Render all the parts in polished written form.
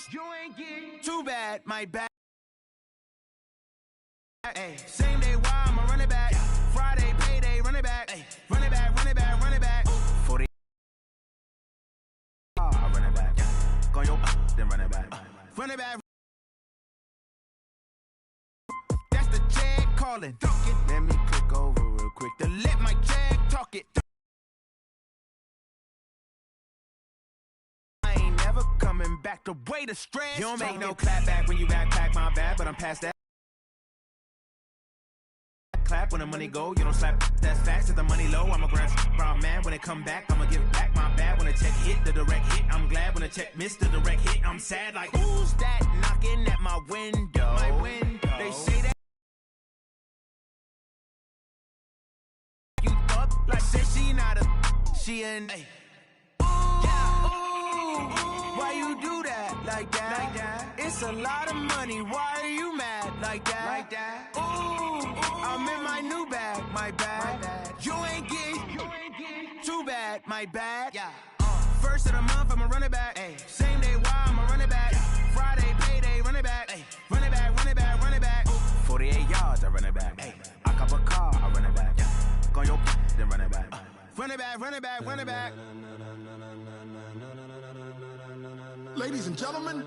You ain't get too bad, my bad. Hey, same day, why I'ma run it back. Friday, payday, run it back. Hey, run it back, run it back, run it back. 40. I run it back. Go yo, then run it back. Run it back. That's the jag calling. Let me click over real quick to let my jag talk it. I ain't never coming back to way to stress. You don't make no clap back when you backpack, my bad, but I'm past that. Clap when the money go, you don't slap. That's facts. If the money low, I'm a grand brown man. When it come back, I'ma give back my bad. When the check hit, the direct hit, I'm glad. When the check missed the direct hit, I'm sad. Like who's that knocking at my window? My window. They say that you thought like said she not a she and hey. Why you do that like that? Like that? It's a lot of money. Why are you mad like that? Like that? I'm in my new bag, my bad. You ain't get too bad, my bad. Yeah. First of the month, I'ma run it back. Ay. Same day, why I'ma run it back. Friday, payday, run it back. Ay. Run it back, run it back, run it back. 48 yards, I run it back. Ay. I cop a car, I run it back. Go yo, then run it back. Run it back, run it back, run it back. Ladies and gentlemen,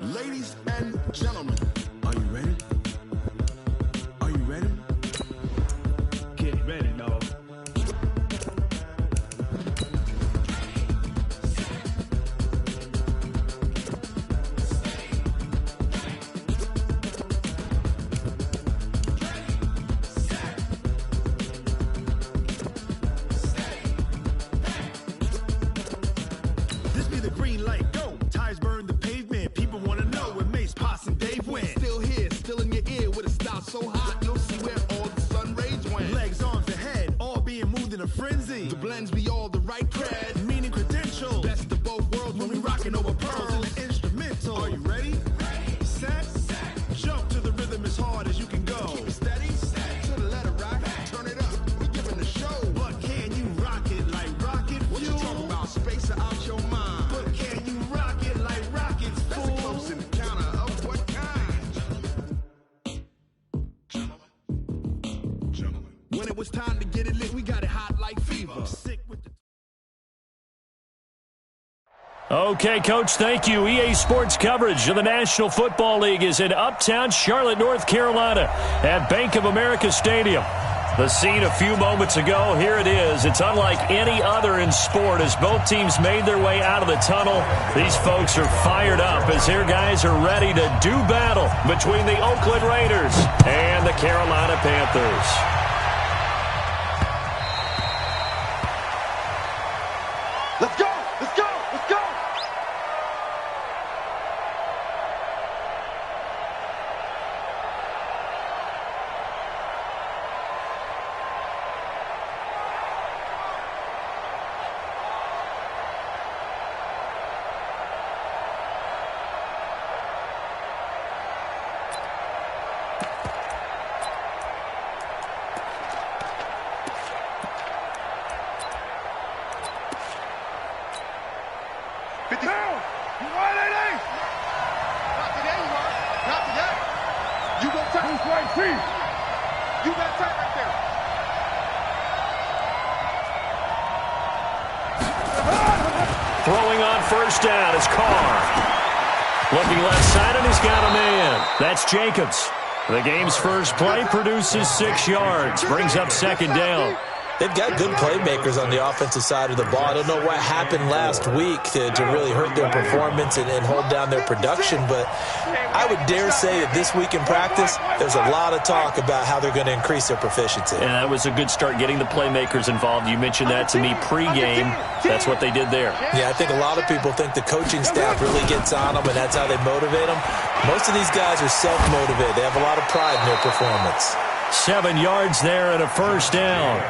ladies and gentlemen, are you ready? Are you ready? Get ready, dog. This be the green light, go. Tires burn the pavement. People want to know where Mace, Poss, and Dave went. Still here, still in your ear with a style so hot, you'll see where all the sun rays went. Legs, arms, and head, all being moved in a frenzy. The blends be all the right cred, meaning credentials. Best of both worlds when we rockin' over pearls in the instrumental. Are you ready? Set, jump to the rhythm as hard as you can go. Keep it steady, to the letter rock, turn it up, we giving the show. But can you rock it like rocket fuel? What you talking about, space or out your mind? But can you rock it like rockets, fool? That's a close encounter of what kind? Gentlemen. When it was time to get it lit, we got it hot like fever. Sick with the Okay, Coach, thank you. EA Sports coverage of the National Football League is in uptown Charlotte, North Carolina at Bank of America Stadium. The scene a few moments ago, here it is. It's unlike any other in sport as both teams made their way out of the tunnel. These folks are fired up as their guys are ready to do battle between the Oakland Raiders and the Carolina Panthers. Let's go! Let's go! Let's go! Throwing on first down is Carr. Looking left side, and he's got a man. That's Jacobs. The game's first play produces 6 yards, brings up second down. They've got good playmakers on the offensive side of the ball. I don't know what happened last week to really hurt their performance and hold down their production, but I would dare say that this week in practice, there's a lot of talk about how they're going to increase their proficiency. And that was a good start, getting the playmakers involved. You mentioned that to me pregame. That's what they did there. Yeah, I think a lot of people think the coaching staff really gets on them, and that's how they motivate them. Most of these guys are self-motivated. They have a lot of pride in their performance. 7 yards there and a first down.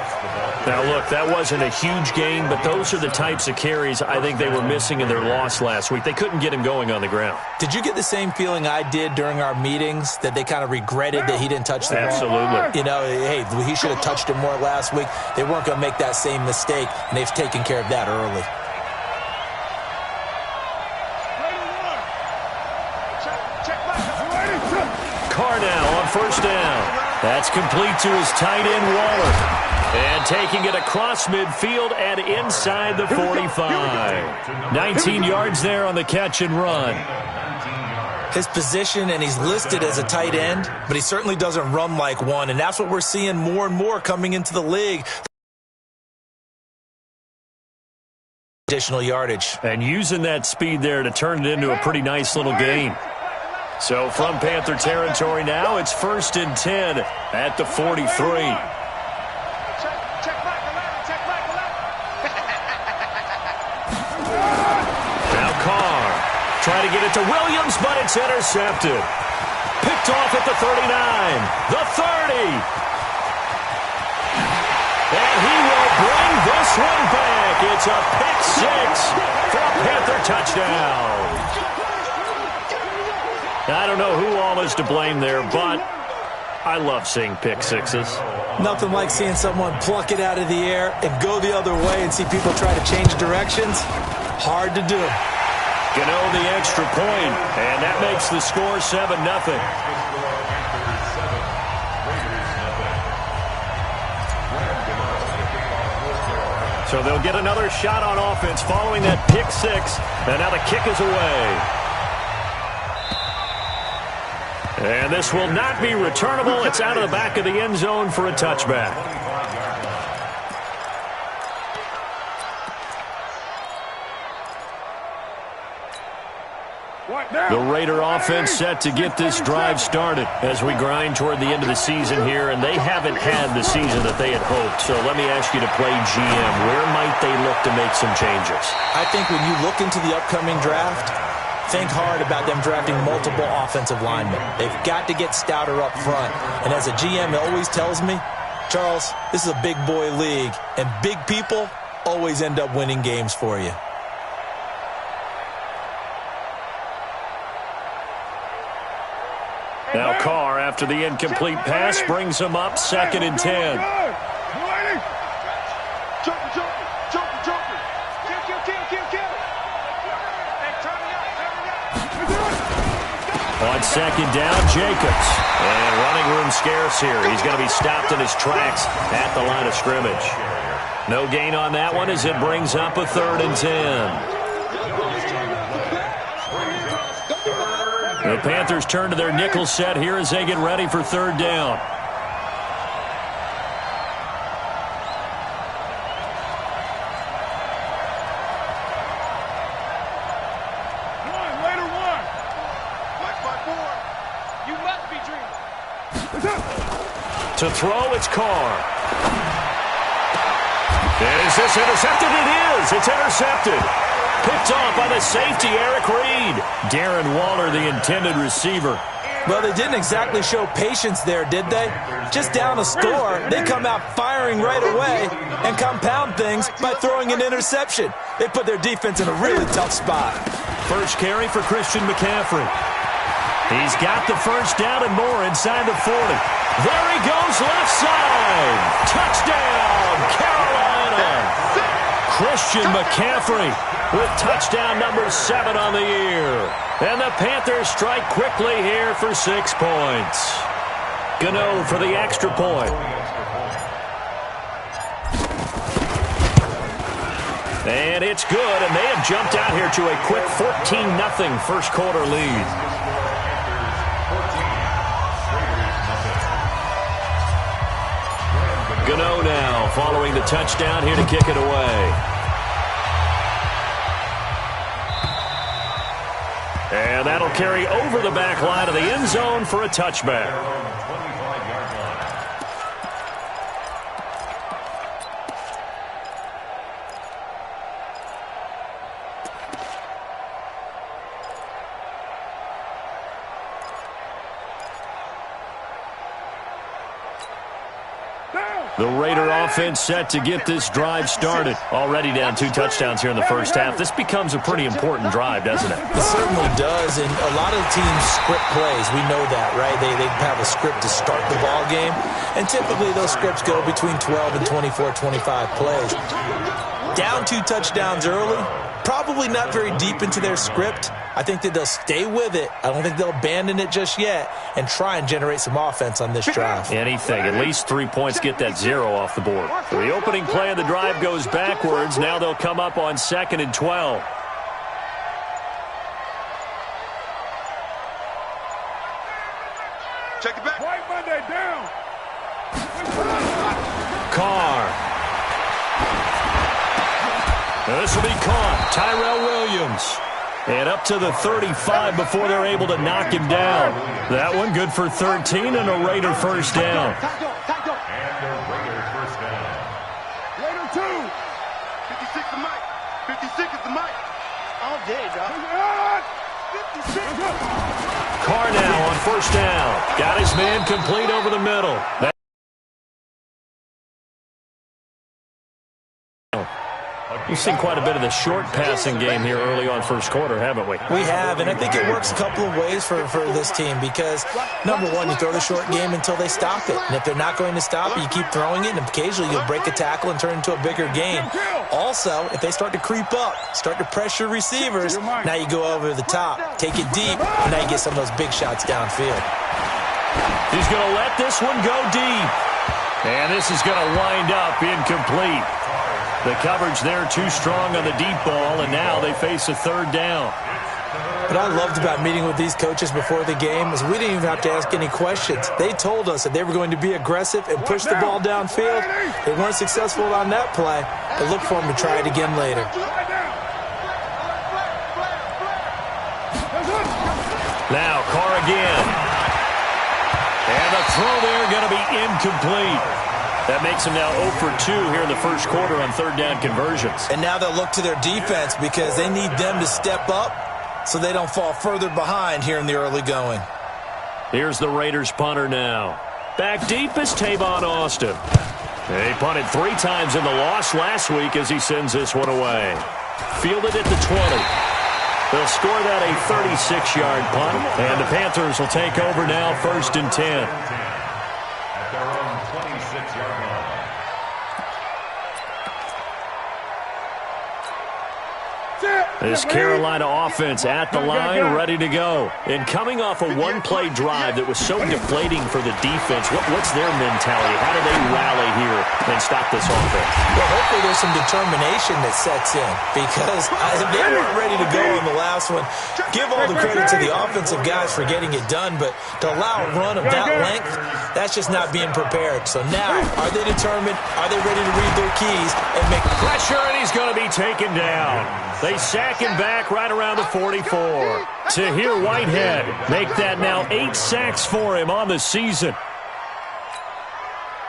Now, look, that wasn't a huge gain, but those are the types of carries I think they were missing in their loss last week. They couldn't get him going on the ground. Did you get the same feeling I did during our meetings, that they kind of regretted that he didn't touch the ball? Absolutely. You know, hey, he should have touched it more last week. They weren't going to make that same mistake, and they've taken care of that early. Carr now on first down. That's complete to his tight end, Waller. And taking it across midfield and inside the 45. 19 yards there on the catch and run. His position, and he's listed as a tight end, but he certainly doesn't run like one, and that's what we're seeing more and more coming into the league. Additional yardage. And using that speed there to turn it into a pretty nice little gain. So from Panther territory now, it's 1st and 10 at the 43. Now Carr trying to get it to Williams, but it's intercepted. Picked off at the 39, the 30. And he will bring this one back. It's a pick six for a Panther touchdown. I don't know who all is to blame there, but I love seeing pick sixes. Nothing like seeing someone pluck it out of the air and go the other way and see people try to change directions. Hard to do. Gano the extra point, and that makes the score 7-0. So they'll get another shot on offense following that pick six, and now the kick is away. And this will not be returnable. It's out of the back of the end zone for a touchback. The Raider offense set to get this drive started as we grind toward the end of the season here, and they haven't had the season that they had hoped. So let me ask you to play GM. Where might they look to make some changes? I think when you look into the upcoming draft, think hard about them drafting multiple offensive linemen. They've got to get stouter up front. And as a GM, it always tells me, Charles, this is a big boy league, and big people always end up winning games for you. Now Carr, after the incomplete pass, brings him up 2nd and 10. On 2nd down, Jacobs. And running room scarce here. He's going to be stopped in his tracks at the line of scrimmage. No gain on that one as it brings up a 3rd and 10. The Panthers turn to their nickel set here as they get ready for 3rd down. To throw, it's Carr. Is this intercepted? It is. It's intercepted. Picked off by the safety, Eric Reed. Darren Waller, the intended receiver. Well, they didn't exactly show patience there, did they? Just down a score, they come out firing right away and compound things by throwing an interception. They put their defense in a really tough spot. First carry for Christian McCaffrey. He's got the first down and more inside the 40. There he goes, left side. Touchdown, Carolina. Christian McCaffrey with touchdown number 7 on the year. And the Panthers strike quickly here for 6 points. Gano for the extra point. And it's good, and they have jumped out here to a quick 14-0 first quarter lead. Gano now following the touchdown here to kick it away. And that'll carry over the back line of the end zone for a touchback. The Raider offense set to get this drive started. Already down 2 touchdowns here in the first half. This becomes a pretty important drive, doesn't it? It certainly does, and a lot of teams script plays. We know that, right? They have a script to start the ball game, and typically those scripts go between 12 and 24, 25 plays. Down 2 touchdowns early, probably not very deep into their script, I think that they'll stay with it. I don't think they'll abandon it just yet and try and generate some offense on this drive. Anything. At least 3 points, get that 0 off the board. So the opening play of the drive goes backwards. Now they'll come up on 2nd and 12. Check it back. White Monday down. Carr. This will be caught. Tyrell Williams. And up to the 35 before they're able to knock him down. That one good for 13 and a Raider first down. And a Raider first down. Raider 2. 56 the mic. 56 is the mic. All day, dog. 56. Carr now on first down. Got his man complete over the middle. We've seen quite a bit of the short passing game here early on first quarter, haven't we? We have, and I think it works a couple of ways for this team because, number one, you throw the short game until they stop it. And if they're not going to stop it, you keep throwing it, and occasionally you'll break a tackle and turn it into a bigger game. Also, if they start to creep up, start to pressure receivers, now you go over the top, take it deep, and now you get some of those big shots downfield. He's going to let this one go deep. And this is going to wind up incomplete. The coverage there too strong on the deep ball, and now they face a third down. What I loved about meeting with these coaches before the game is we didn't even have to ask any questions. They told us that they were going to be aggressive and push the ball downfield. They weren't successful on that play, but look for them to try it again later. Now Carr again. And the throw there going to be incomplete. That makes them now 0 for 2 here in the first quarter on third down conversions. And now they'll look to their defense because they need them to step up so they don't fall further behind here in the early going. Here's the Raiders punter now. Back deep is Tavon Austin. He punted 3 times in the loss last week as he sends this one away. Fielded at the 20. They'll score that a 36-yard punt, and the Panthers will take over now 1st and 10. At their own 26-yard line. This Carolina offense at the line, ready to go. And coming off a one-play drive that was so deflating for the defense, what's their mentality? How do they rally here and stop this offense? Well, hopefully there's some determination that sets in because they weren't ready to go on the last one. Give all the credit to the offensive guys for getting it done, but to allow a run of that length, that's just not being prepared. So now, are they determined? Are they ready to read their keys and make pressure, and he's going to be taken down. They sack him back right around the 44. Tahir Whitehead make that now 8 sacks for him on the season.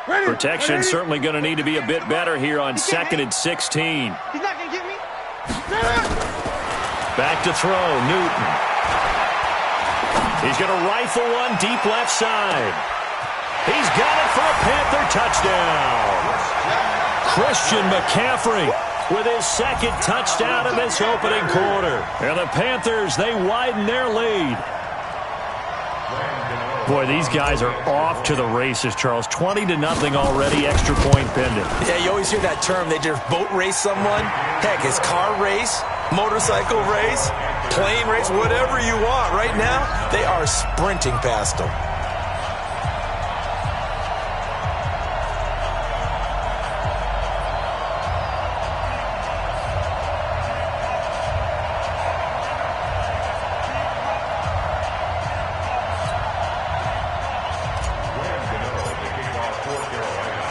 Protection certainly going to need to be a bit better here on 2nd and 16. He's not going to get me. Back to throw, Newton. He's going to rifle one deep left side. He's got it for a Panther touchdown. Christian McCaffrey with his 2nd touchdown in this opening quarter. And the Panthers, they widen their lead. Boy, these guys are off to the races, Charles. 20-0 already, extra point pending. Yeah, you always hear that term. They just boat race someone. Heck, it's car race, motorcycle race, plane race, whatever you want. Right now, they are sprinting past them.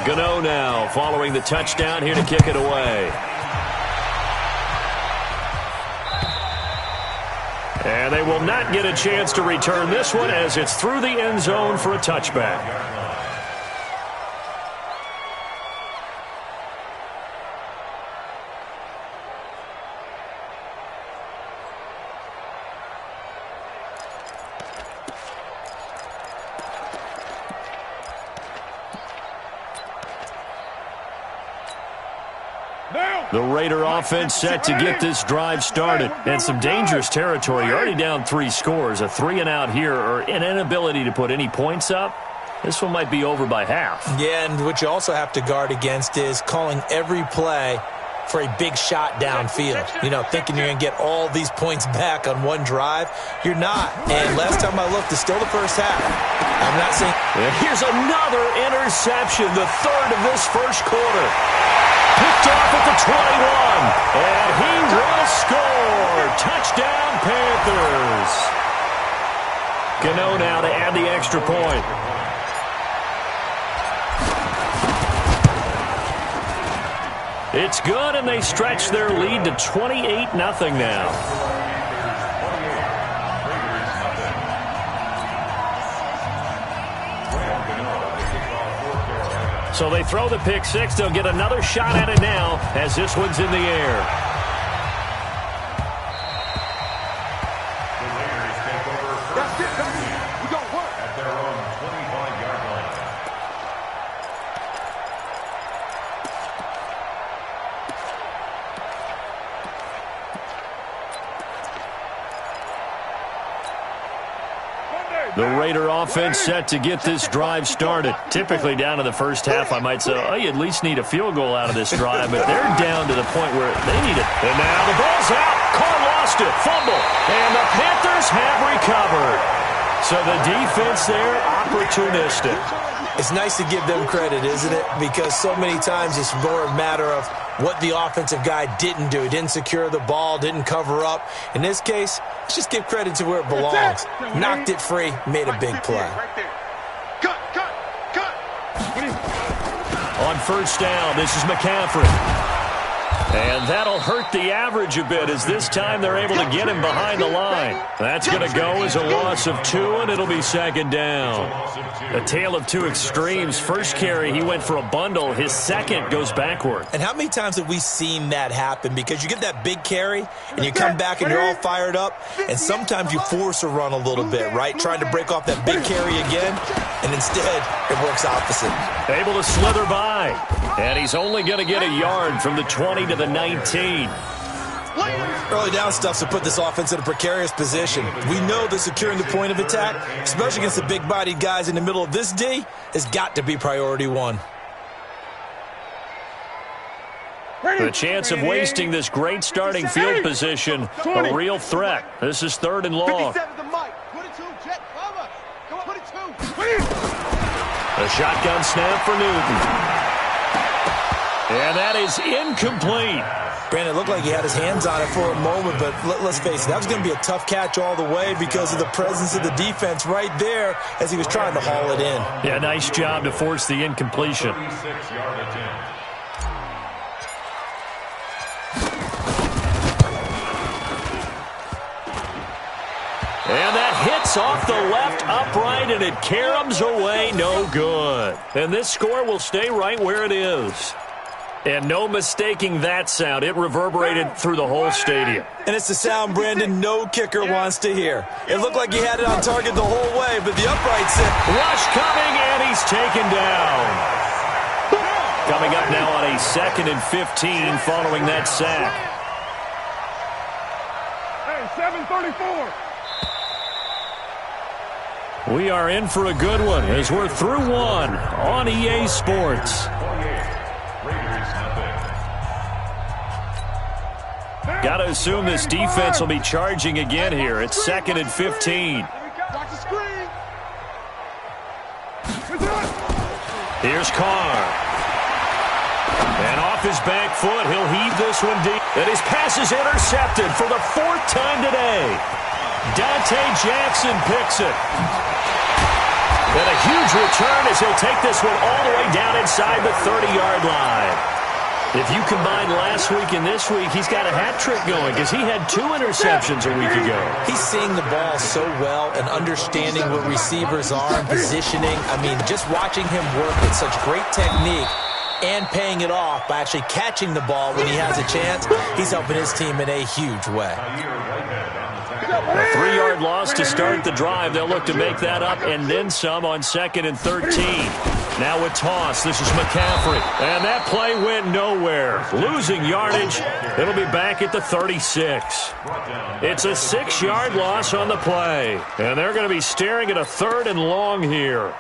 Gano now following the touchdown here to kick it away. And they will not get a chance to return this one as it's through the end zone for a touchback. The Raider offense set to get this drive started. And some dangerous territory. You're already down 3 scores. A 3-and-out here or an inability to put any points up. This one might be over by half. Yeah, and what you also have to guard against is calling every play for a big shot downfield. You know, thinking you're going to get all these points back on one drive. You're not. And last time I looked, it's still the first half. I'm not saying... And here's another interception, the third of this first quarter. Picked off at the 21. And he will score. Touchdown, Panthers. Gano now to add the extra point. It's good, and they stretch their lead to 28-0 now. So they throw the pick six. They'll get another shot at it now as this one's in the air. The Raider offense set to get this drive started. Typically down to the first half, I might say, oh, you at least need a field goal out of this drive, but they're down to the point where they need it. And now the ball's out. Carr lost it. Fumble. And the Panthers have recovered. So the defense there, opportunistic. It's nice to give them credit, isn't it? Because so many times it's more a matter of what the offensive guy didn't do. He didn't secure the ball, didn't cover up. In this case, let's just give credit to where it belongs. Knocked it free, made a big play. On first down, this is McCaffrey. And that'll hurt the average a bit as this time they're able to get him behind the line. That's going to go as a loss of 2, and it'll be second down. A tale of two extremes. First carry, he went for a bundle. His second goes backward. And how many times have we seen that happen? Because you get that big carry, and you come back and you're all fired up, and sometimes you force a run a little bit, right? Trying to break off that big carry again, and instead it works opposite. Able to slither by. And he's only going to get a yard from the 20 to the 19. Early down stuff to put this offense in a precarious position. We know that securing the point of attack, especially against the big-bodied guys in the middle of this D, has got to be priority one. The chance of wasting this great starting field position, a real threat. This is third and long. A shotgun snap for Newton. And that is incomplete. Brandon, it looked like he had his hands on it for a moment, but let's face it, that was going to be a tough catch all the way because of the presence of the defense right there as he was trying to haul it in. Yeah, nice job to force the incompletion. And that hits off the left upright, and it caroms away, no good. And this score will stay right where it is. And no mistaking that sound. It reverberated through the whole stadium. And it's the sound, Brandon, no kicker wants to hear. It looked like he had it on target the whole way, but the upright set. Rush coming, and he's taken down. Coming up now on a 2nd and 15 following that sack. Hey, 7:34. We are in for a good one as we're through one on EA Sports. Got to assume this defense will be charging again here. It's 2nd and 15. Here's Carr. And off his back foot, he'll heave this one deep. And his pass is intercepted for the 4th time today. Dante Jackson picks it. And a huge return as he'll take this one all the way down inside the 30-yard line. If you combine last week and this week, he's got a hat trick going because he had 2 interceptions a week ago. He's seeing the ball so well and understanding where receivers are and positioning. I mean, just watching him work with such great technique and paying it off by actually catching the ball when he has a chance, he's helping his team in a huge way. A 3-yard loss to start the drive. They'll look to make that up and then some on 2nd and 13. Now a toss. This is McCaffrey. And that play went nowhere. Losing yardage. It'll be back at the 36. It's a 6-yard loss on the play. And they're going to be staring at a 3rd and long here.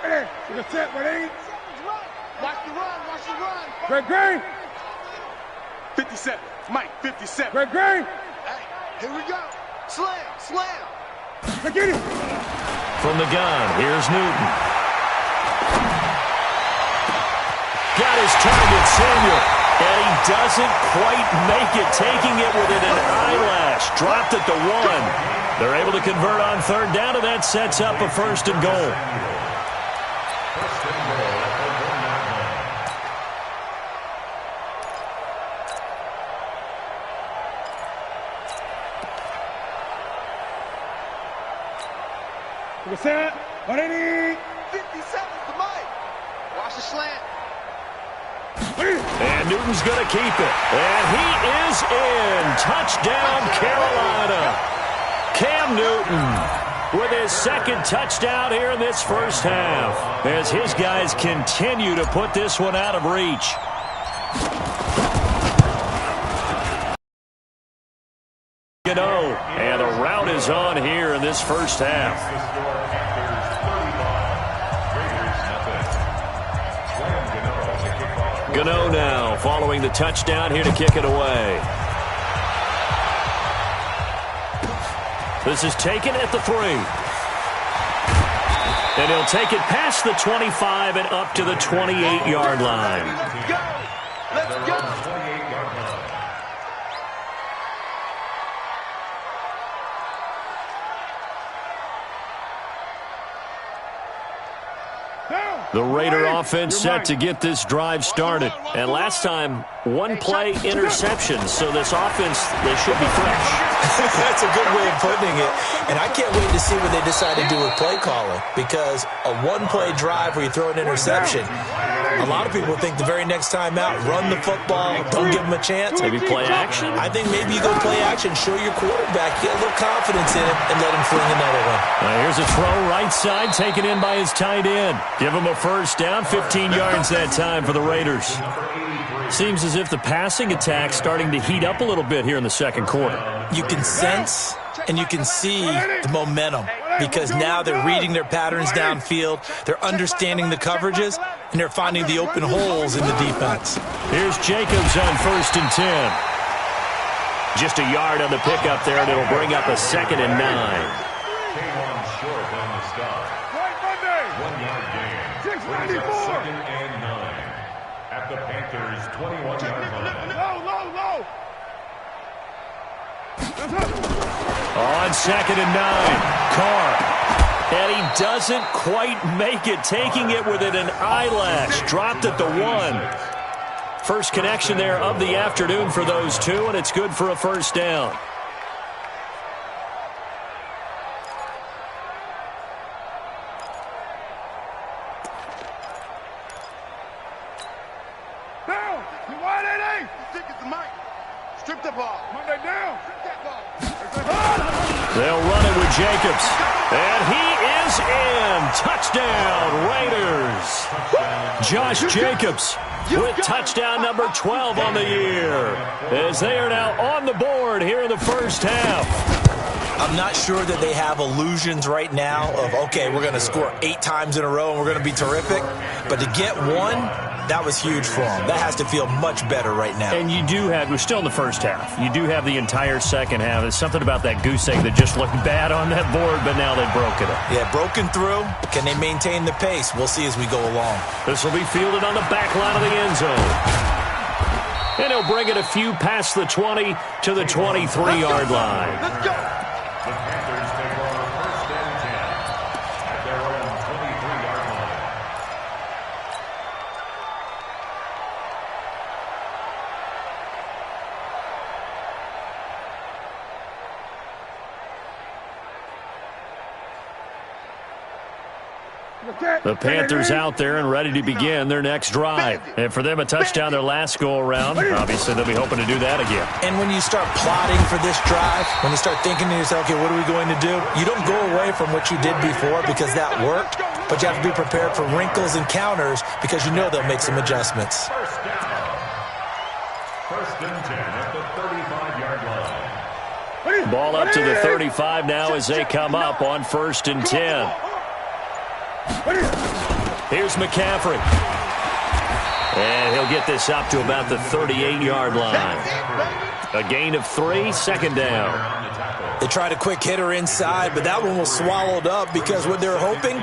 Hey, to the set, ready? Watch the run, watch the run. Great. 57. Mike, 57. Greg, Greg. Hey, here we go. Slam, slam. Get it. From the gun, here's Newton. Got his target, Samuel. And he doesn't quite make it, taking it within an eyelash. Dropped at the 1. They're able to convert on third down, and that sets up a 1st and goal. Set. 180. 57's the Mike. Watch the slant. And Newton's going to keep it. And he is in. Touchdown, Carolina. Cam Newton with his 2nd touchdown here in this first half, as his guys continue to put this one out of reach. And the route is on here in this first half. Gano now following the touchdown here to kick it away. This is taken at the 3. And he'll take it past the 25 and up to the 28-yard line. Let's go. Let's go. The Raider offense set to get this drive started. And last time, 1-play interception. So this offense, they should be fresh. That's a good way of putting it. And I can't wait to see what they decide to do with play calling, because a 1-play drive where you throw an interception, a lot of people think the very next time out, run the football, don't give them a chance. Maybe play action? I think maybe you go play action, show your quarterback, get a little confidence in him, and let him fling another one. Here's a throw right side, taken in by his tight end. Give him a first down, 15 yards that time for the Raiders. Seems as if the passing attack's starting to heat up a little bit here in the second quarter. You can sense and you can see the momentum, because now they're reading their patterns downfield, they're understanding the coverages, and they're finding the open holes in the defense. Here's Jacobs on 1st and 10. Just a yard on the pickup there, and it'll bring up a 2nd and 9. Second and 9 at the Panthers 21-yard line. Low. On 2nd and 9, Carr. And he doesn't quite make it, taking it within an eyelash. Dropped at the 1. First connection there of the afternoon for those two, and it's good for a first down. Strip the ball. Monday down. Strip that ball. They'll run it with Jacobs. And he is in. Touchdown, Raiders. Josh Jacobs with touchdown number 12 on the year, as they are now on the board here in the first half. I'm not sure that they have illusions right now of, okay, we're going to score 8 times in a row and we're going to be terrific. But to get one, that was huge for them. That has to feel much better right now. And you do have, we're still in the first half. You do have the entire second half. There's something about that goose egg that just looked bad on that board, but now they've broken it. Yeah, broken through. Can they maintain the pace? We'll see as we go along. This will be fielded on the back line of the end zone. And he'll bring it a few past the 20 to the 23-yard line. Let's go. The Panthers take over 1st and 10 at their own 23-yard line. The Panthers out there and ready to begin their next drive. And for them, a touchdown their last go-around. Obviously, they'll be hoping to do that again. And when you start plotting for this drive, when you start thinking to yourself, okay, what are we going to do? You don't go away from what you did before because that worked, but you have to be prepared for wrinkles and counters because you know they'll make some adjustments. First down. 1st and 10 at the 35-yard line. Ball up to the 35 now as they come up on 1st and 10. Here's McCaffrey. And he'll get this up to about the 38-yard line. A gain of 3, second down. They tried a quick hitter inside, but that one was swallowed up because what they're hoping,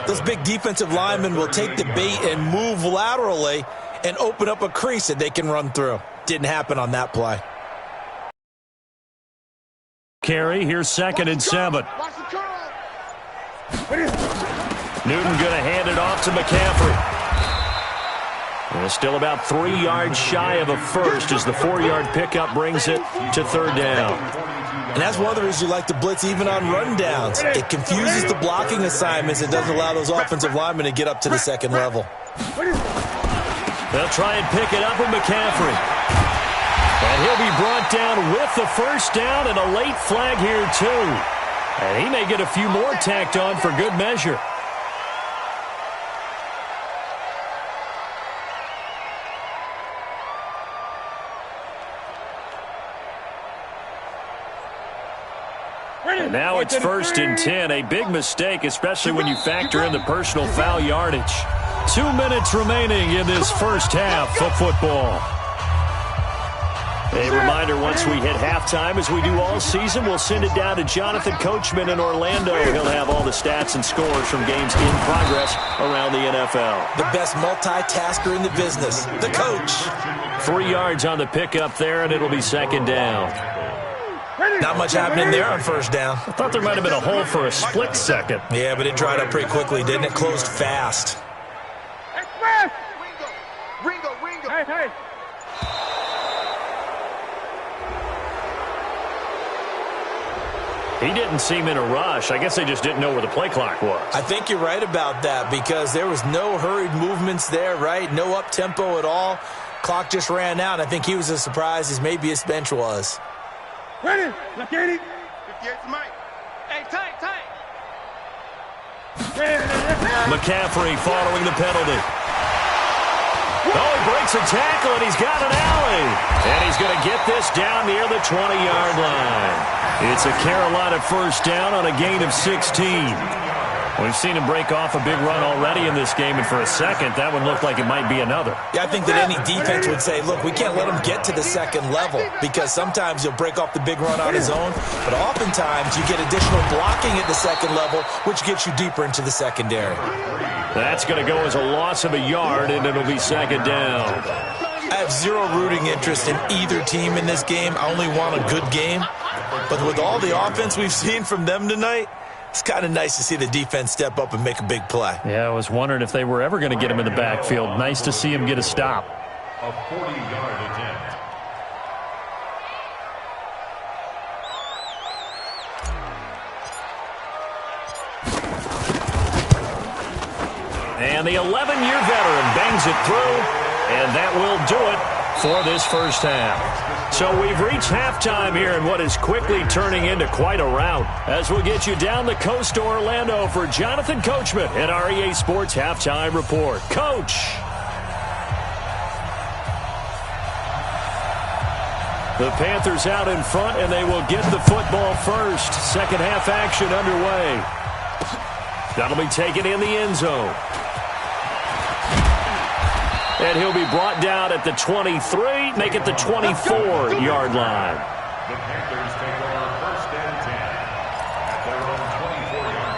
those big defensive linemen will take the bait and move laterally and open up a crease that they can run through. Didn't happen on that play. Carry, here's 2nd and 7. Newton going to hand it off to McCaffrey. And still about 3 yards shy of a first as the 4-yard pickup brings it to 3rd down. And that's one of the reasons you like to blitz even on rundowns. It confuses the blocking assignments. It doesn't allow those offensive linemen to get up to the second level. They'll try and pick it up with McCaffrey. And he'll be brought down with the first down and a late flag here too. And he may get a few more tacked on for good measure. And now it's 1st and 10, a big mistake, especially when you factor in the personal foul yardage. 2 minutes remaining in this first half of football. A reminder, once we hit halftime, as we do all season, we'll send it down to Jonathan Coachman in Orlando. He'll have all the stats and scores from games in progress around the NFL. The best multitasker in the business, the coach. 3 yards on the pickup there, and it'll be 2nd down. Not much happening there on 1st down. I thought there might have been a hole for a split second. Yeah, but it dried up pretty quickly, didn't it? Closed fast. Ringo. Hey. He didn't seem in a rush. I guess they just didn't know where the play clock was. I think you're right about that because there was no hurried movements there, right? No up-tempo at all. Clock just ran out. I think he was as surprised as maybe his bench was. Ready? Look at it. 58 to Mike. Hey, tight. McCaffrey following the penalty. Oh, he breaks a tackle, and he's got an alley. And he's going to get this down near the 20-yard line. It's a Carolina first down on a gain of 16. We've seen him break off a big run already in this game, and for a second, that one looked like it might be another. Yeah, I think that any defense would say, look, we can't let him get to the second level because sometimes he'll break off the big run on his own, but oftentimes you get additional blocking at the second level, which gets you deeper into the secondary. That's going to go as a loss of a yard, and it'll be 2nd down. I have zero rooting interest in either team in this game. I only want a good game. But with all the offense we've seen from them tonight, it's kind of nice to see the defense step up and make a big play. Yeah, I was wondering if they were ever going to get him in the backfield. Nice to see him get a stop. A 40-yard attempt. And the 11-year veteran bangs it through, and that will do it for this first half. So we've reached halftime here in what is quickly turning into quite a rout, as we'll get you down the coast to Orlando for Jonathan Coachman at our EA Sports Halftime Report. Coach! The Panthers out in front, and they will get the football first. Second half action underway. That'll be taken in the end zone. And he'll be brought down at the 23, make it the 24-yard line. The Panthers take over 1st and 10 at their own 24-yard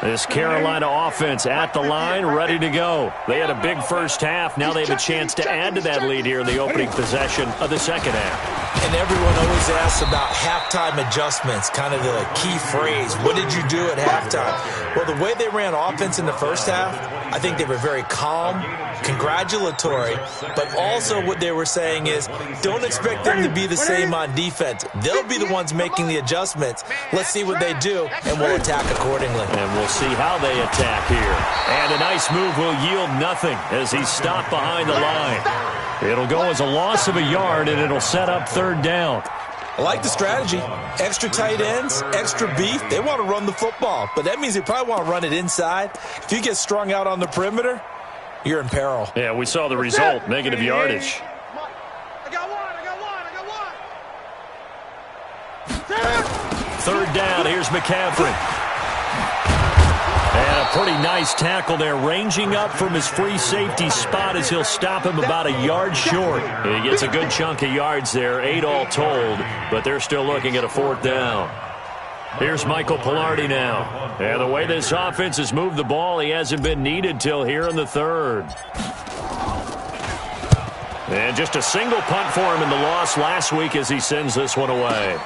line. This Carolina offense at the line, ready to go. They had a big first half. Now they have a chance to add to that lead here in the opening possession of the second half. And everyone always asks about halftime adjustments, kind of the key phrase. What did you do at halftime? Well, the way they ran offense in the first half, I think they were very calm, congratulatory, but also what they were saying is don't expect them to be the same on defense. They'll be the ones making the adjustments. Let's see what they do, and we'll attack accordingly. And we'll see how they attack here. And a nice move will yield nothing as he's stopped behind the line. It'll go as a loss of a yard, and it'll set up 3rd down. I like the strategy. Extra tight ends, extra beef. They want to run the football, but that means they probably want to run it inside. If you get strung out on the perimeter, you're in peril. Yeah, we saw the result, negative yardage. I got one. 3rd down, here's McCaffrey. And a Pretty nice tackle there, ranging up from his free safety spot as he'll stop him about a yard short. He gets a good chunk of yards there, 8 all told, but they're still looking at a 4th down. Here's Michael Pilardi now. And the way this offense has moved the ball, he hasn't been needed till here in the 3rd. And just a single punt for him in the loss last week as he sends this one away.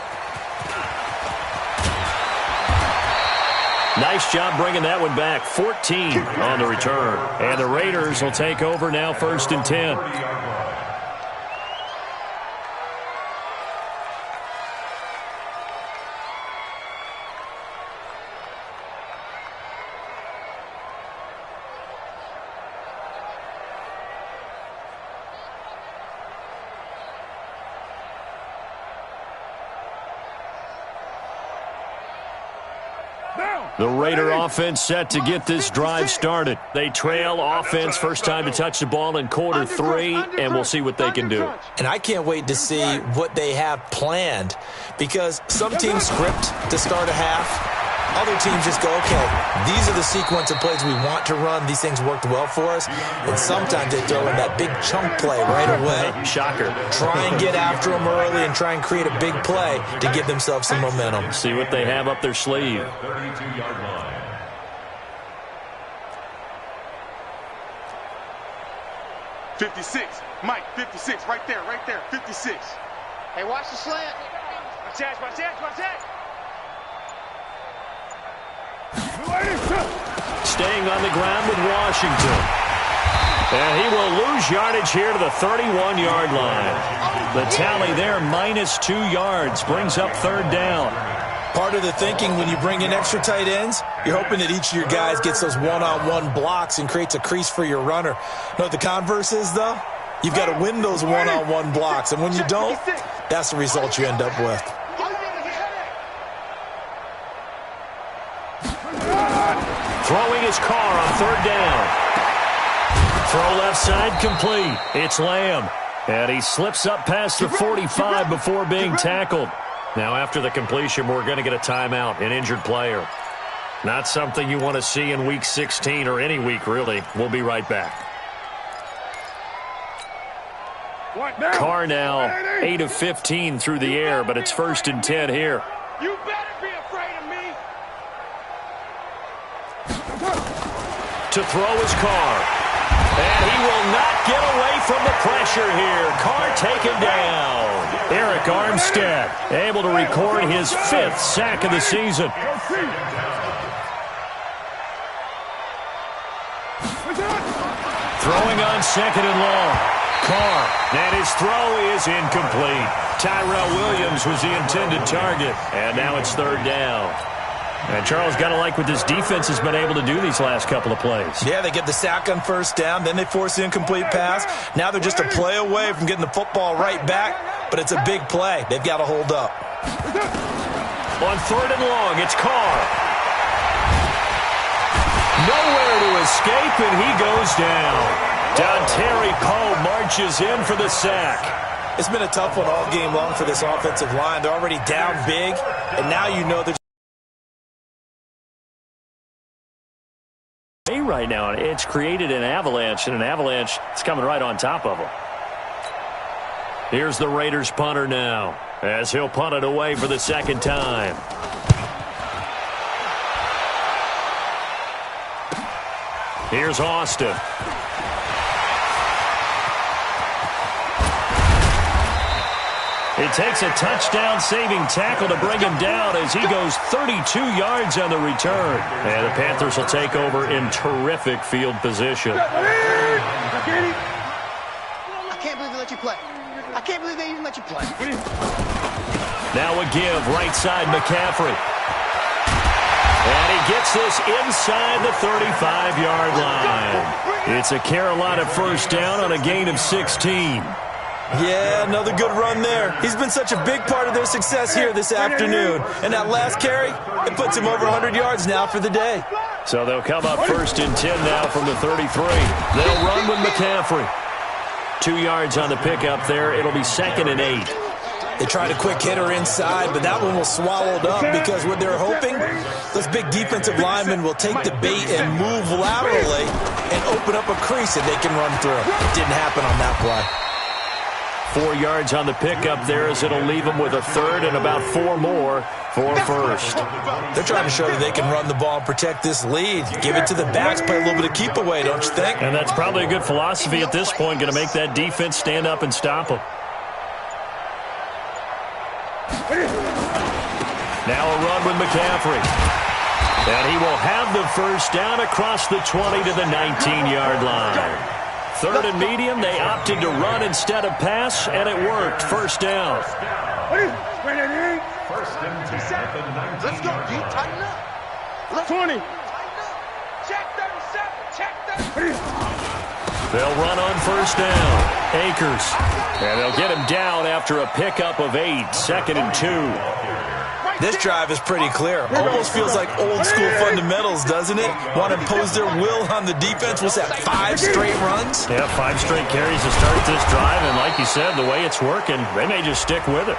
Nice job bringing that one back. 14 on the return. And the Raiders will take over now, 1st and 10. The Raider offense set to get this drive started. They trail offense, first time to touch the ball in quarter 3, and we'll see what they can do. And I can't wait to see what they have planned, because some teams script to start a half. Other teams just go, okay, these are the sequence of plays we want to run. These things worked well for us. And sometimes they throw in that big chunk play right away. Shocker. Try and get after them early and try and create a big play to give themselves some momentum. See what they have up their sleeve. 32-yard line. '56, Mike, 56, right there, 56. Hey, watch the slant. Watch that. Staying on the ground with Washington. And he will lose yardage here to the 31-yard line. The tally there, -2 yards, brings up 3rd down. Part of the thinking when you bring in extra tight ends, you're hoping that each of your guys gets those one-on-one blocks and creates a crease for your runner. You know what the converse is, though? You've got to win those one-on-one blocks, and when you don't, that's the result you end up with. Throwing his car on 3rd down. Throw left side complete. It's Lamb. And he slips up past the 45 before being tackled. Now after the completion, we're going to get a timeout, an injured player. Not something you want to see in Week 16 or any week, really. We'll be right back. Carr now 8 of 15 through the air, but it's 1st and 10 here. You better be afraid of me. To throw his Carr. And he will not get away from the pressure here. Carr taken down. Eric Armstead able to record his 5th sack of the season. Throwing on 2nd and long. Carr, and his throw is incomplete. Tyrell Williams was the intended target, and now it's 3rd down. And Charles, got to like what this defense has been able to do these last couple of plays. Yeah, they get the sack on 1st down, then they force the incomplete pass. Now they're just a play away from getting the football right back, but it's a big play. They've got to hold up. On 3rd and long, it's Carr. Nowhere to escape, and he goes down. Dontari Poe marches in for the sack. It's been a tough one all game long for this offensive line. They're already down big, and now you know they're right now. It's created an avalanche, and an avalanche is coming right on top of them. Here's the Raiders punter now, as he'll punt it away for the 2nd time. Here's Austin. It takes a touchdown-saving tackle to bring him down as he goes 32 yards on the return. And the Panthers will take over in terrific field position. I can't believe they let you play. I can't believe they even let you play. Now a give, right side McCaffrey. And he gets this inside the 35-yard line. It's a Carolina 1st down on a gain of 16. Yeah, another good run there. He's been such a big part of their success here this afternoon. And that last carry, it puts him over 100 yards now for the day. So they'll come up 1st and 10 now from the 33. They'll run with McCaffrey. 2 yards on the pickup there. It'll be 2nd and 8. They tried a quick hitter inside, but that one was swallowed up because what they're hoping, those big defensive linemen will take the bait and move laterally and open up a crease that they can run through. Didn't happen on that play. 4 yards on the pickup there as it'll leave them with a third and about 4 more for first. They're trying to show that they can run the ball and protect this lead. Give it to the backs, play a little bit of keep away, don't you think? And that's probably a good philosophy at this point, going to make that defense stand up and stop them. Now a run with McCaffrey. And he will have the first down across the 20 to the 19-yard line. Third and medium, they opted to run instead of pass, and it worked. First down. First and 10 at the 19. Let's go, D. Tighten up. 20. Check 37. Check 37. They'll run on first down. Akers. And they'll get him down after a pickup of 8. Second and 2. This drive is pretty clear. Almost feels like old school fundamentals, doesn't it? Want to impose their will on the defense. What's that, 5 straight runs? Yeah, 5 straight carries to start this drive. And like you said, the way it's working, they may just stick with it.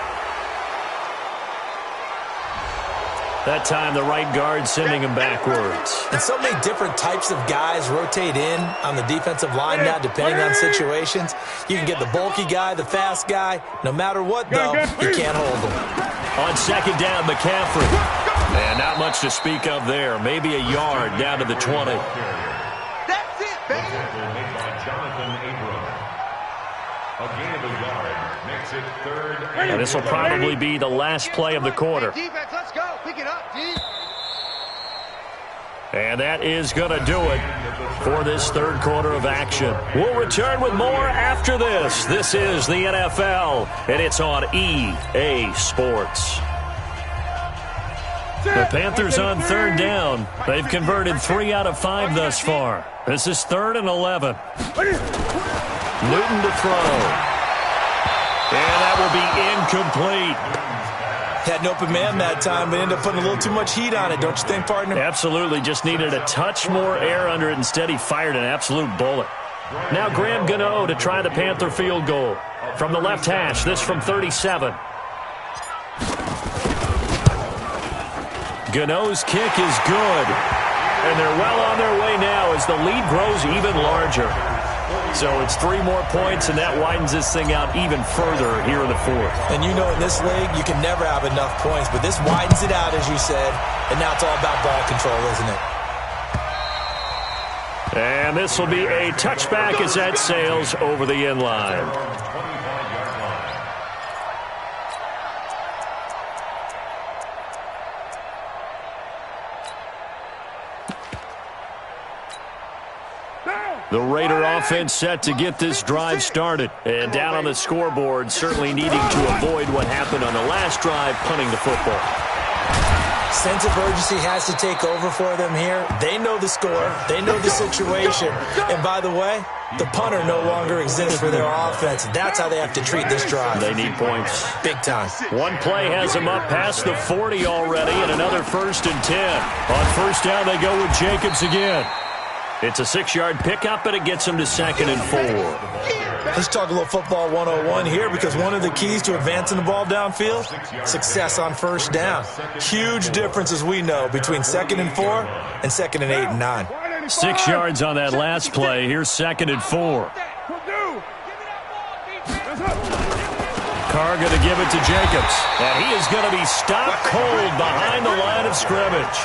That time, the right guard sending him backwards. And so many different types of guys rotate in on the defensive line now, depending on situations. You can get the bulky guy, the fast guy. No matter what, though, you can't hold them. On second down, McCaffrey. And not much to speak of there. Maybe a yard down to the 20. That's it, baby. Made by Jonathan Abram. A gain of a yard makes it third And this will probably be the last play of the quarter. Defense, let's go. Pick it up, D. And that is going to do it for this third quarter of action. We'll return with more after this. This is the NFL, and it's on EA Sports. The Panthers on third down. They've converted 3 out of 5 thus far. This is 3rd and 11. Newton to throw. And that will be incomplete. Had an open man that time, but ended up putting a little too much heat on it, don't you think, partner? Absolutely. Just needed a touch more air under it. Instead, he fired an absolute bullet. Now Graham Gano to try the Panther field goal. From the left hash, this from 37. Gano's kick is good. And they're well on their way now as the lead grows even larger. So it's 3 more points, and that widens this thing out even further here in the 4th. And you know in this league, you can never have enough points, but this widens it out, as you said, and now it's all about ball control, isn't it? And this will be a touchback as that sails over the end line. The Raider offense set to get this drive started. And down on the scoreboard, certainly needing to avoid what happened on the last drive, punting the football. Sense of urgency has to take over for them here. They know the score. They know the situation. And by the way, the punter no longer exists for their offense. That's how they have to treat this drive. They need points. Big time. One play has them up past the 40 already, and another 1st and 10. On first down, they go with Jacobs again. It's a 6-yard pickup, and it gets them to 2nd and 4. Let's talk a little football 101 here, because one of the keys to advancing the ball downfield, success on first down. Huge difference, as we know, between 2nd and 4 and 2nd and 8 and 9. 6 yards on that last play. Here's 2nd and 4. Carr going to give it to Jacobs. And he is going to be stopped cold behind the line of scrimmage.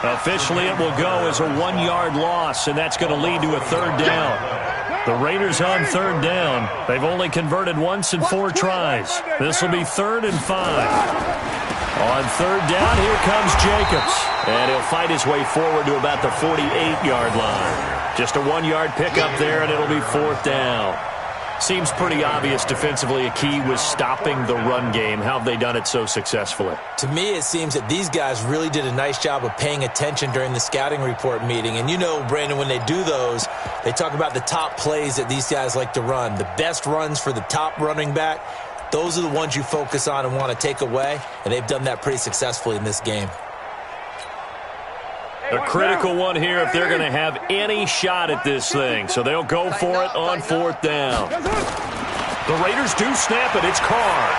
Officially, it will go as a 1-yard loss, and that's going to lead to a 3rd down. The Raiders on 3rd down. They've only converted once in 4 tries. This will be 3rd and 5. On 3rd down, here comes Jacobs. And he'll fight his way forward to about the 48-yard line. Just a 1-yard pickup there, and it'll be 4th down. Seems pretty obvious defensively a key was stopping the run game. How have they done it so successfully? To me, it seems that these guys really did a nice job of paying attention during the scouting report meeting. And you know, Brandon, when they do those, they talk about the top plays that these guys like to run. The best runs for the top running back, those are the ones you focus on and want to take away. And they've done that pretty successfully in this game. A critical one here if they're going to have any shot at this thing. So they'll go for it on 4th down. The Raiders do snap it. It's Carr.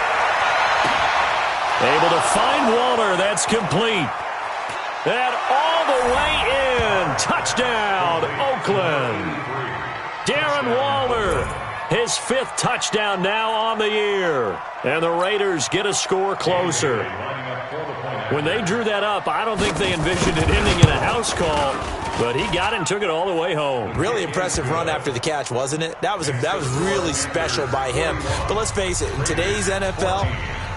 Able to find Waller. That's complete. And all the way in. Touchdown, Oakland. Darren Waller, his 5th touchdown now on the year. And the Raiders get a score closer. When they drew that up, I don't think they envisioned it ending in a house call, but he got it and took it all the way home. Really impressive run after the catch, wasn't it? That was really special by him. But let's face it, in today's NFL,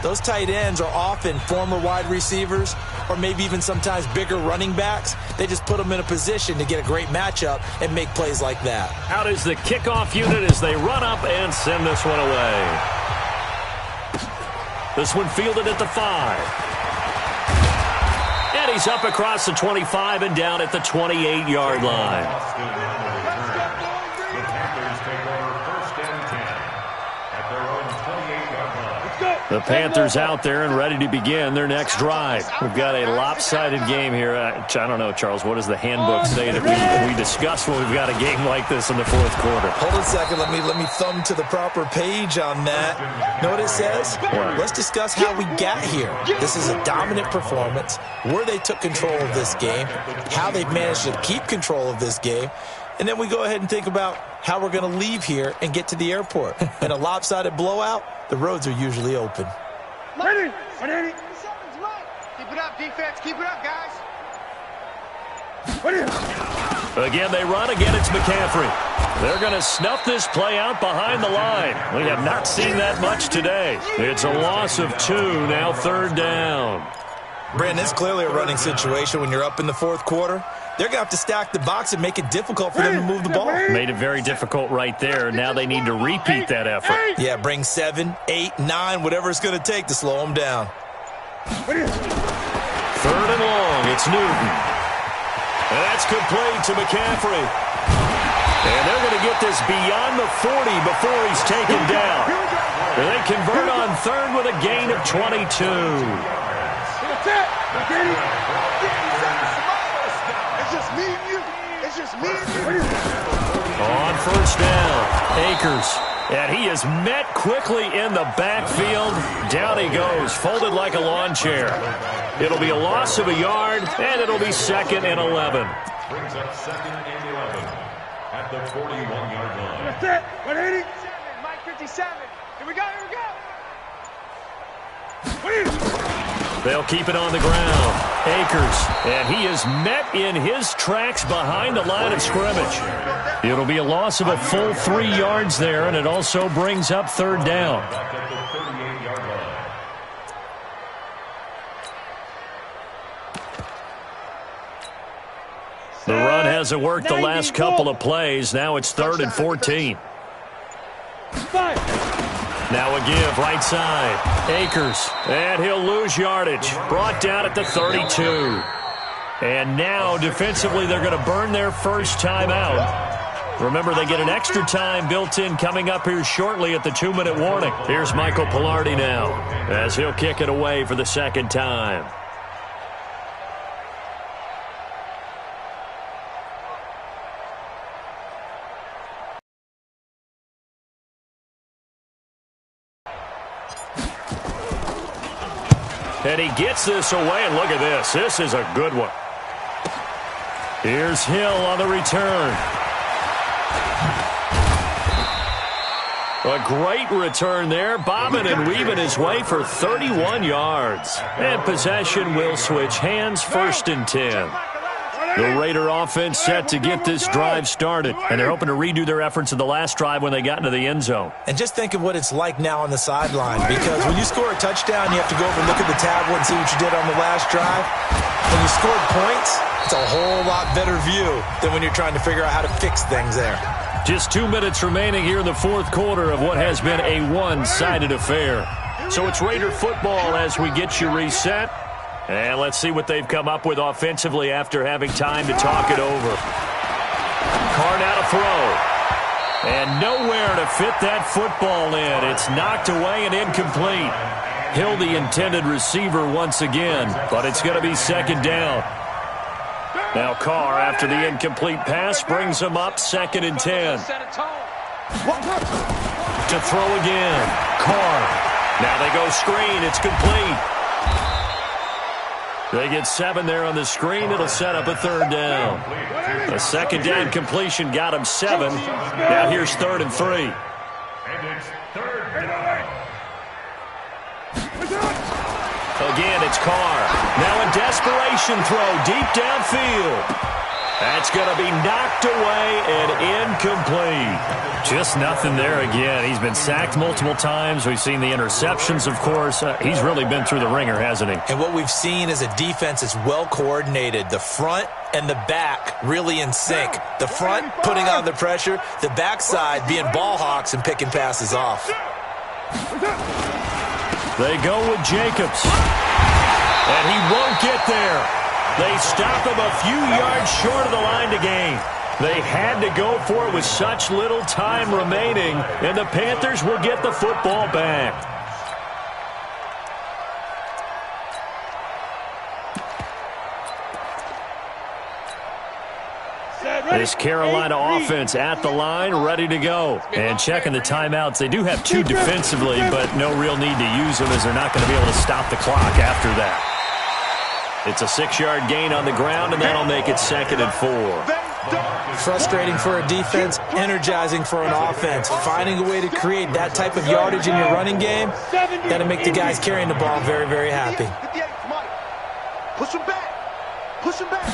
those tight ends are often former wide receivers or maybe even sometimes bigger running backs. They just put them in a position to get a great matchup and make plays like that. Out is the kickoff unit as they run up and send this one away. This one fielded at the 5. And he's up across the 25 and down at the 28-yard line. The Panthers take over 1st and 10 at their own 28-yard line. The Panthers out there and ready to begin their next drive. We've got a lopsided game here. I don't know, Charles, what does the handbook say that we discuss when we've got a game like this in the 4th quarter? Hold on a second. Let me thumb to the proper page on that. Know what it says? Let's discuss how we got here. This is a dominant performance, where they took control of this game, how they've managed to keep control of this game, and then we go ahead and think about how we're going to leave here and get to the airport. In a lopsided blowout, the roads are usually open. Ready? Ready? Keep it up, defense. Keep it up, guys. Again, they run. Again, it's McCaffrey. They're going to snuff this play out behind the line. We have not seen that much today. It's a loss of 2, now 3rd down. Brandon, it's clearly a running situation when you're up in the 4th quarter. They're going to have to stack the box and make it difficult for them to move the ball. Made it very difficult right there. Now they need to repeat that effort. Yeah, bring 7, 8, 9, whatever it's going to take to slow them down. 3rd and long. It's Newton. And that's complete to McCaffrey. And they're going to get this beyond the 40 before he's taken down. And they convert on 3rd with a gain of 22. That's it. It's just me and you. It's just me and you. On 1st down, Akers. And he is met quickly in the backfield. Down he goes, folded like a lawn chair. It'll be a loss of a yard, and it'll be 2nd and 11. Brings up 2nd and 11 at the 41-yard line. That's it. 180. Mike 57. Here we go. They'll keep it on the ground. Akers, and he is met in his tracks behind the line of scrimmage. It'll be a loss of a full 3 yards there, and it also brings up 3rd down. Back at the 38-yard line. The run hasn't worked the last couple of plays. Now it's 3rd and 14. Now a give, right side. Akers, and he'll lose yardage. Brought down at the 32. And now, defensively, they're going to burn their first time out. Remember, they get an extra time built in coming up here shortly at the 2-minute warning. Here's Michael Pilardi now, as he'll kick it away for the 2nd time. And he gets this away, and look at this. This is a good one. Here's Hill on the return. A great return there, bobbing and weaving his way for 31 yards. And possession will switch hands, 1st and 10. The Raider offense set to get this drive started, and they're hoping to redo their efforts in the last drive when they got into the end zone. And just think of what it's like now on the sideline, because when you score a touchdown, you have to go over and look at the tablet and see what you did on the last drive. When you scored points, it's a whole lot better view than when you're trying to figure out how to fix things there. Just 2 minutes remaining here in the 4th quarter of what has been a one-sided affair. So it's Raider football as we get you reset. And let's see what they've come up with offensively after having time to talk it over. Carr now to throw. And nowhere to fit that football in. It's knocked away and incomplete. Hill the intended receiver once again, but it's going to be 2nd down. Now Carr, after the incomplete pass, brings him up 2nd and 10. To throw again. Carr. Now they go screen. It's complete. They get 7 there on the screen. It'll set up a 3rd down. A 2nd down completion got him 7. Now here's 3rd and 3. And it's 3rd down. Again, it's Carr. Now a desperation throw deep downfield. That's going to be knocked away and incomplete. Just nothing there again. He's been sacked multiple times. We've seen the interceptions, of course. He's really been through the ringer, hasn't he? And what we've seen is a defense that's well coordinated. The front and the back really in sync. The front putting on the pressure. The backside being ball hawks and picking passes off. They go with Jacobs. And he won't get there. They stop him a few yards short of the line to gain. They had to go for it with such little time remaining, and the Panthers will get the football back. This Carolina offense at the line, ready to go. And checking the timeouts. They do have 2 defensively, but no real need to use them as they're not going to be able to stop the clock after that. It's a 6-yard gain on the ground, and that'll make it 2nd and 4. Frustrating for a defense, energizing for an offense. Finding a way to create that type of yardage in your running game, that'll make the guys carrying the ball very, very happy. Push him back. Push him back.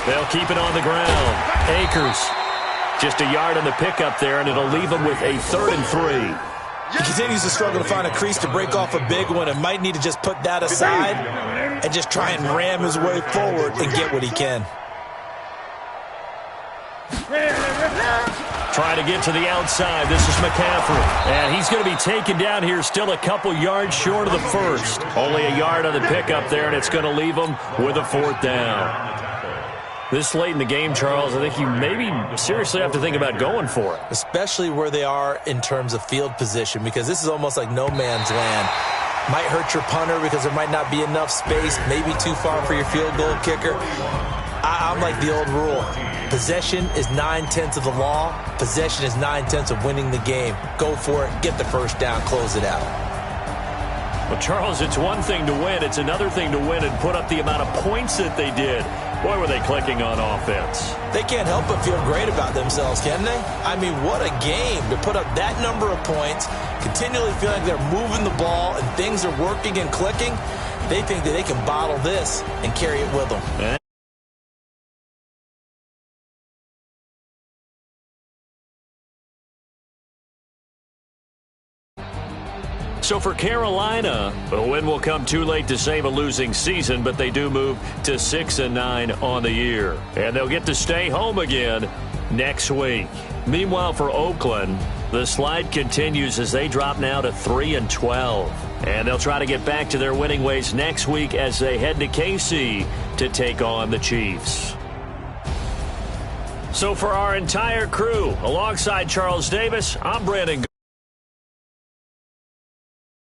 They'll keep it on the ground. Akers, just a yard on the pickup there, and it'll leave them with a 3rd and 3. He continues to struggle to find a crease to break off a big one and might need to just put that aside and just try and ram his way forward and get what he can. Trying to get to the outside. This is McCaffrey. And he's going to be taken down here still a couple yards short of the first. Only a yard on the pickup there, and it's going to leave him with a 4th down. This late in the game, Charles, I think you maybe seriously have to think about going for it. Especially where they are in terms of field position, because this is almost like no man's land. Might hurt your punter because there might not be enough space, maybe too far for your field goal kicker. I'm like the old rule. Possession is 9/10 of the law. Possession is 9/10 of winning the game. Go for it, get the 1st down, close it out. Well, Charles, it's one thing to win. It's another thing to win and put up the amount of points that they did. Boy, were they clicking on offense. They can't help but feel great about themselves, can they? I mean, what a game to put up that number of points, continually feel like they're moving the ball and things are working and clicking. They think that they can bottle this and carry it with them. So for Carolina, the win will come too late to save a losing season, but they do move to 6-9 on the year. And they'll get to stay home again next week. Meanwhile, for Oakland, the slide continues as they drop now to 3-12. And they'll try to get back to their winning ways next week as they head to KC to take on the Chiefs. So for our entire crew, alongside Charles Davis, I'm Brandon.